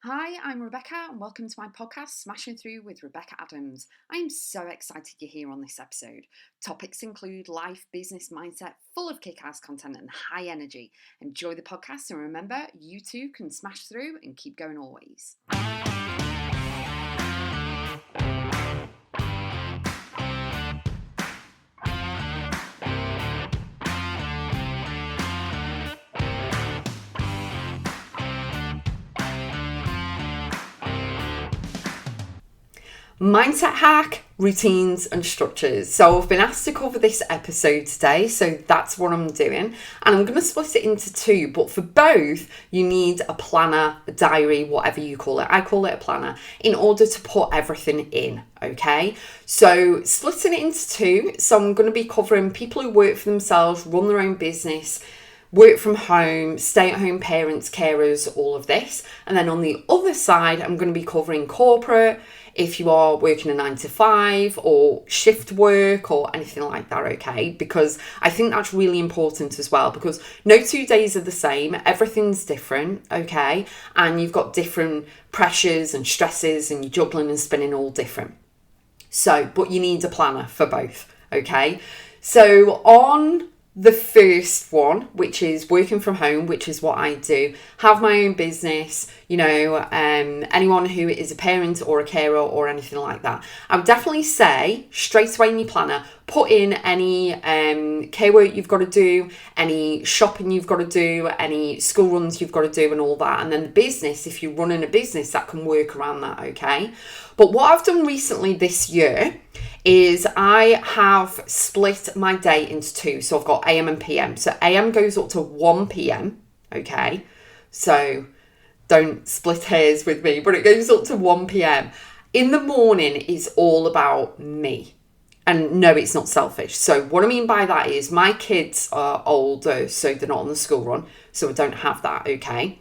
Hi, I'm Rebecca and welcome to my podcast, Smashing Through with Rebecca.x. I am so excited you're here on this episode. Topics include life, business, mindset, full of kick-ass content and high energy. Enjoy the podcast and remember, you too can smash through and keep going always. Mindset hack, routines and structures. So I've been asked to cover this episode today, so that's what I'm doing. And I'm going to split it into two, but for both, you need a planner, a diary, whatever you call it. I call it a planner, in order to put everything in, okay? So splitting it into two, so I'm going to be covering people who work for themselves, run their own business, work from home, stay-at-home parents, carers, all of this. And then on the other side, I'm going to be covering corporate, if you are working a 9 to 5 or shift work or anything like that, okay? Because I think that's really important as well, because no 2 days are the same. Everything's different, okay? And you've got different pressures and stresses and you're juggling and spinning all different. So, but you need a planner for both, okay? So on the first one, which is working from home, which is what I do, have my own business, anyone who is a parent or a carer or anything like that, I would definitely say straight away in your planner, put in any care work you've got to do, any shopping you've got to do, any school runs you've got to do and all that. And then the business, if you're running a business, that can work around that, okay? But what I've done recently this year is I have split my day into two. So I've got AM and PM. So AM goes up to 1 PM, okay? So don't split hairs with me, but it goes up to 1 PM. In the morning is all about me. And no, it's not selfish. So what I mean by that is my kids are older, so they're not on the school run. So I don't have that, okay?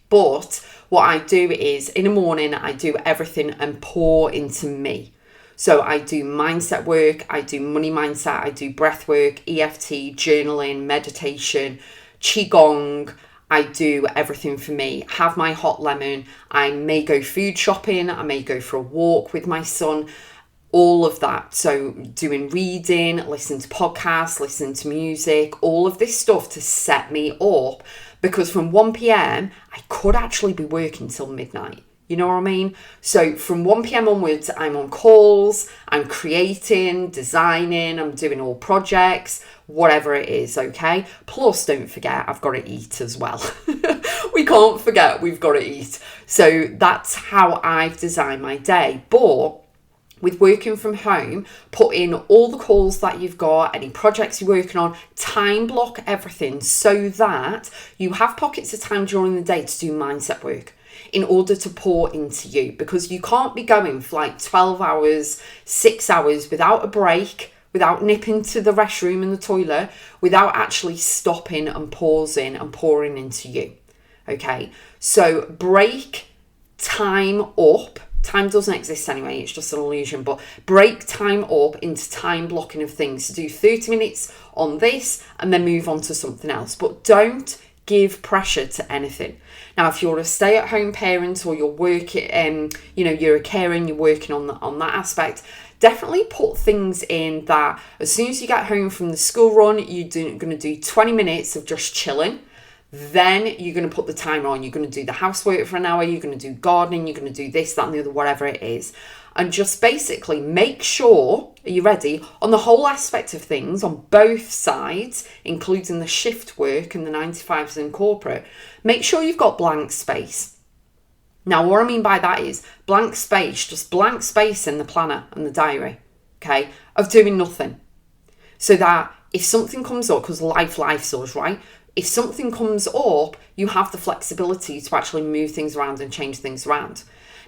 But what I do is in the morning, I do everything and pour into me. So I do mindset work, I do money mindset, I do breath work, EFT, journaling, meditation, qigong. I do everything for me. Have my hot lemon. I may go food shopping. I may go for a walk with my son. All of that. So doing reading, listening to podcasts, listening to music, all of this stuff to set me up. Because from 1 PM, I could actually be working till midnight. You know what I mean? So from 1 PM onwards, I'm on calls, I'm creating, designing, I'm doing all projects, whatever it is, okay? Plus, don't forget, I've got to eat as well. We can't forget we've got to eat. So that's how I've designed my day. But with working from home, put in all the calls that you've got, any projects you're working on, time block everything so that you have pockets of time during the day to do mindset work in order to pour into you, because you can't be going for like 12 hours, 6 hours without a break, without nipping to the restroom and the toilet, without actually stopping and pausing and pouring into you. Okay, so break time up. Time doesn't exist anyway, it's just an illusion, but break time up into time blocking of things. So do 30 minutes on this and then move on to something else. But don't give pressure to anything. Now, if you're a stay-at-home parent or you're working, you're a carer and you're working on that aspect, definitely put things in that as soon as you get home from the school run, you're going to do 20 minutes of just chilling. Then you're going to put the timer on. You're going to do the housework for an hour. You're going to do gardening. You're going to do this, that, and the other, whatever it is. And just basically make sure, are you ready, on the whole aspect of things, on both sides, including the shift work and the 9 to 5s in corporate, make sure you've got blank space. Now, what I mean by that is blank space, just blank space in the planner and the diary, okay, of doing nothing. So that if something comes up, because life's us, right? If something comes up, you have the flexibility to actually move things around and change things around.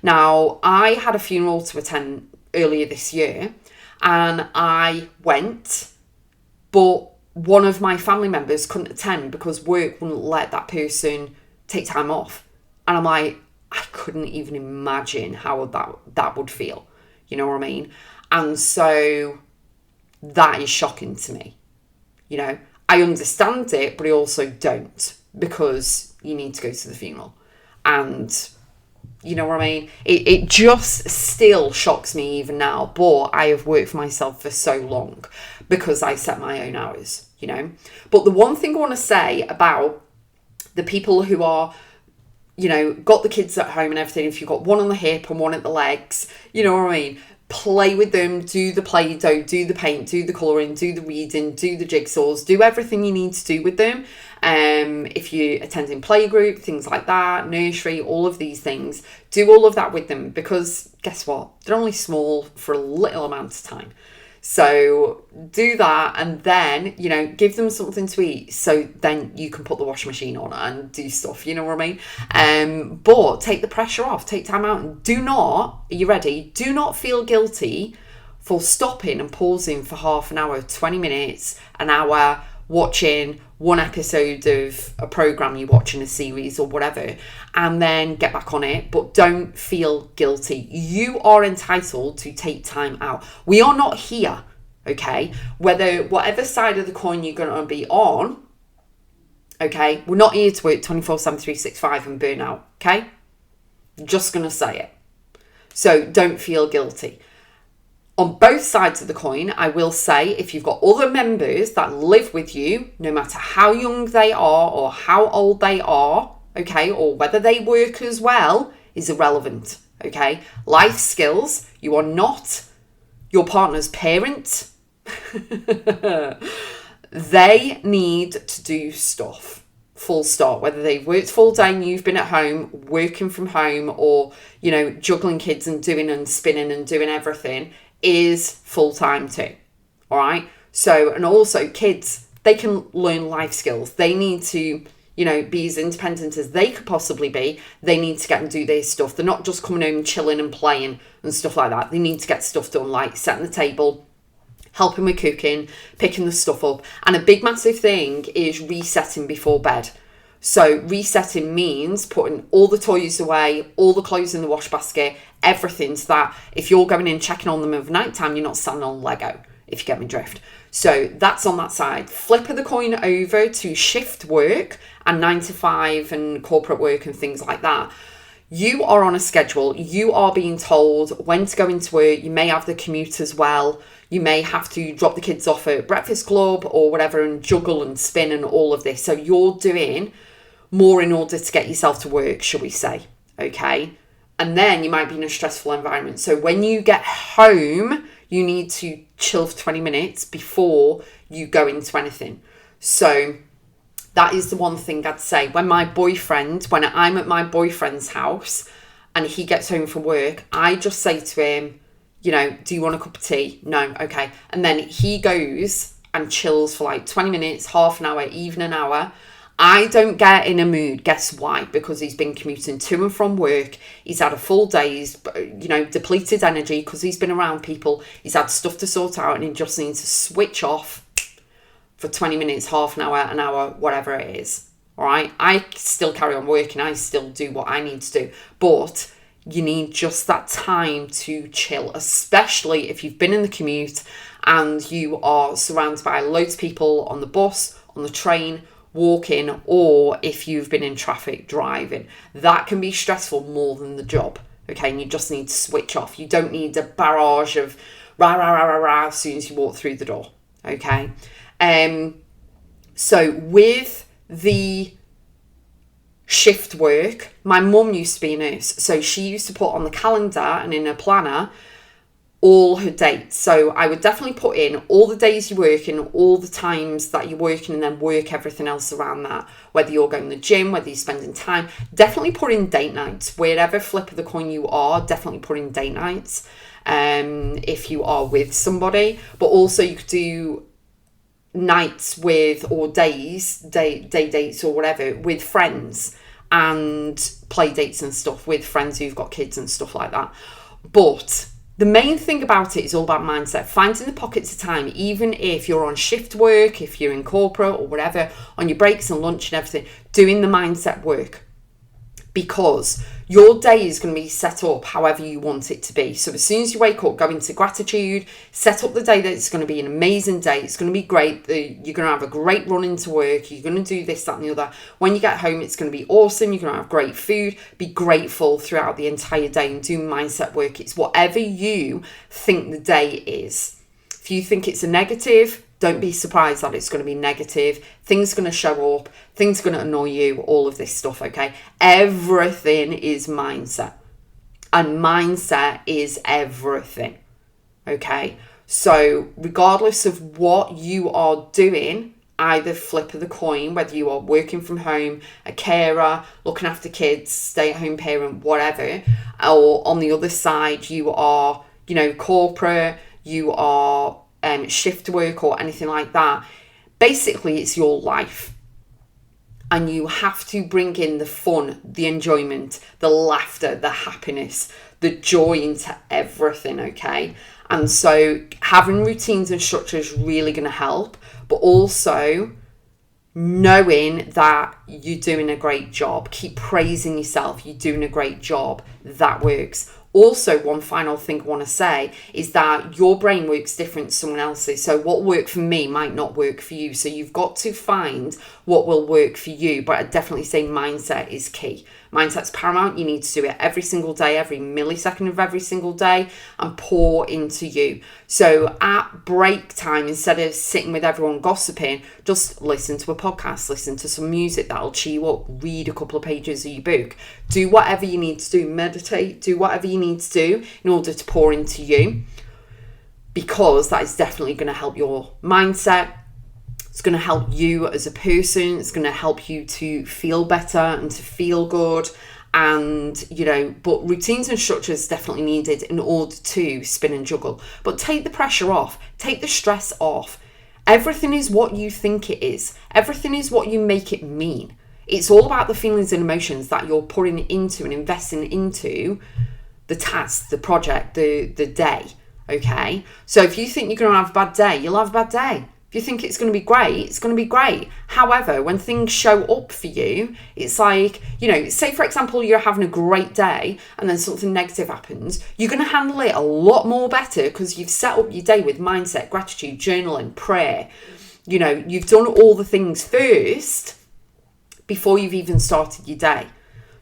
Now, I had a funeral to attend earlier this year and I went, but one of my family members couldn't attend because work wouldn't let that person take time off. And I'm like, I couldn't even imagine how that would feel. You know what I mean? And so that is shocking to me. You know, I understand it, but I also don't, because you need to go to the funeral. And You know what I mean? It just still shocks me even now, but I have worked for myself for so long because I set my own hours, you know. But the one thing I want to say about the people who are, you know, got the kids at home and everything, if you've got one on the hip and one at the legs, you know what I mean? Play with them, do the Play-Doh, do the paint, do the colouring, do the reading, do the jigsaws, do everything you need to do with them. If you're attending playgroup, things like that, nursery, all of these things, do all of that with them, because guess what? They're only small for a little amount of time. So do that, and then, you know, give them something to eat, so then you can put the washing machine on and do stuff, you know what I mean? But take the pressure off, take time out, and do not, are you ready? Do not feel guilty for stopping and pausing for half an hour, 20 minutes, an hour, watching one episode of a program you watch in a series or whatever, and then get back on it. But don't feel guilty. You are entitled to take time out. We are not here, okay? Whatever side of the coin you're going to be on, okay? We're not here to work 24/7, 365 and burn out, okay? I'm just going to say it. So don't feel guilty. On both sides of the coin, I will say, if you've got other members that live with you, no matter how young they are or how old they are, okay, or whether they work as well, is irrelevant, okay? Life skills, you are not your partner's parent. They need to do stuff, full stop. Whether they've worked full day and you've been at home, working from home, or, you know, juggling kids and doing and spinning and doing everything, is full-time too. All right. So, and also kids, they can learn life skills. They need to, you know, be as independent as they could possibly be. They need to get and do their stuff. They're not just coming home and chilling and playing and stuff like that. They need to get stuff done, like setting the table, helping with cooking, picking the stuff up. And a big massive thing is resetting before bed. So resetting means putting all the toys away, all the clothes in the wash basket, everything, so that if you're going in checking on them of night time, you're not standing on Lego, if you get me drift. So that's on that side. Flip of the coin over to shift work and 9 to 5 and corporate work and things like that. You are on a schedule. You are being told when to go into work. You may have the commute as well. You may have to drop the kids off at breakfast club or whatever and juggle and spin and all of this. So you're doing more in order to get yourself to work, shall we say, okay? And then you might be in a stressful environment. So when you get home, you need to chill for 20 minutes before you go into anything. So that is the one thing I'd say. When I'm at my boyfriend's house and he gets home from work, I just say to him, you know, do you want a cup of tea? No, okay. And then he goes and chills for like 20 minutes, half an hour, even an hour. I don't get in a mood. Guess why? Because he's been commuting to and from work. He's had a full day. He's, you know, depleted energy because he's been around people. He's had stuff to sort out and he just needs to switch off for 20 minutes, half an hour, whatever it is. All right. I still carry on working. I still do what I need to do. But you need just that time to chill, especially if you've been in the commute and you are surrounded by loads of people on the bus, on the train, walking, or if you've been in traffic driving. That can be stressful more than the job, okay? And you just need to switch off. You don't need a barrage of rah, rah, rah, rah, rah as soon as you walk through the door, okay? So with the shift work, my mum used to be a nurse, so she used to put on the calendar and in a planner all her dates. So I would definitely put in all the days you're working, all the times that you're working, and then work everything else around that. Whether you're going to the gym, whether you're spending time, definitely put in date nights. Wherever flip of the coin you are, definitely put in date nights if you are with somebody. But also you could do nights with, or day dates or whatever, with friends, and play dates and stuff with friends who've got kids and stuff like that. But the main thing about it is all about mindset. Finding the pockets of time, even if you're on shift work, if you're in corporate or whatever, on your breaks and lunch and everything, doing the mindset work. Because Your day is going to be set up however you want it to be. So as soon as you wake up, go into gratitude, set up the day that it's going to be an amazing day. It's going to be great. You're going to have a great run into work. You're going to do this, that and the other. When you get home, it's going to be awesome. You're going to have great food. Be grateful throughout the entire day and do mindset work. It's whatever you think the day is. If you think it's a negative, don't be surprised that it's going to be negative. Things are going to show up. Things are going to annoy you. All of this stuff, okay? Everything is mindset. And mindset is everything, okay? So regardless of what you are doing, either flip of the coin, whether you are working from home, a carer, looking after kids, stay-at-home parent, whatever, or on the other side, you are, corporate, you are shift work or anything like that. Basically, it's your life. And you have to bring in the fun, the enjoyment, the laughter, the happiness, the joy into everything, okay? And so having routines and structure is really going to help, but also knowing that you're doing a great job. Keep praising yourself. You're doing a great job. That works. Also, one final thing I want to say is that your brain works different to someone else's. So what worked for me might not work for you. So you've got to find what will work for you. But I'd definitely say mindset is key. Mindset's paramount. You need to do it every single day, every millisecond of every single day, and pour into you. So at break time, instead of sitting with everyone gossiping, just listen to a podcast, listen to some music that'll cheer you up, read a couple of pages of your book. Do whatever you need to do, meditate, do whatever you need to do in order to pour into you, because that is definitely going to help your mindset. It's going to help you as a person. It's going to help you to feel better and to feel good. And, but routines and structures definitely needed in order to spin and juggle. But take the pressure off. Take the stress off. Everything is what you think it is. Everything is what you make it mean. It's all about the feelings and emotions that you're putting into and investing into the task, the project, the day, okay? So if you think you're going to have a bad day, you'll have a bad day. If you think it's going to be great, it's going to be great. However, when things show up for you, it's like, say for example, you're having a great day and then something negative happens, you're going to handle it a lot more better because you've set up your day with mindset, gratitude, journaling, prayer. You've done all the things first before you've even started your day.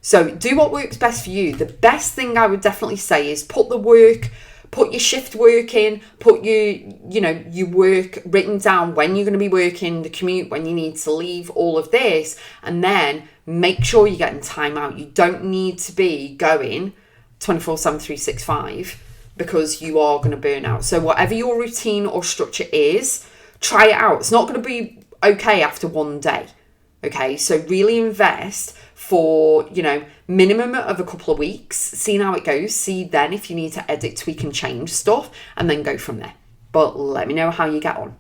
So do what works best for you. The best thing I would definitely say is put your shift work in, put your work written down, when you're going to be working, the commute, when you need to leave, all of this, and then make sure you're getting time out. You don't need to be going 24/7, 365 because you are going to burn out. So whatever your routine or structure is, try it out. It's not going to be okay after one day. Okay, so really invest for, minimum of a couple of weeks, seeing how it goes, see then if you need to edit, tweak and change stuff, and then go from there. But let me know how you get on.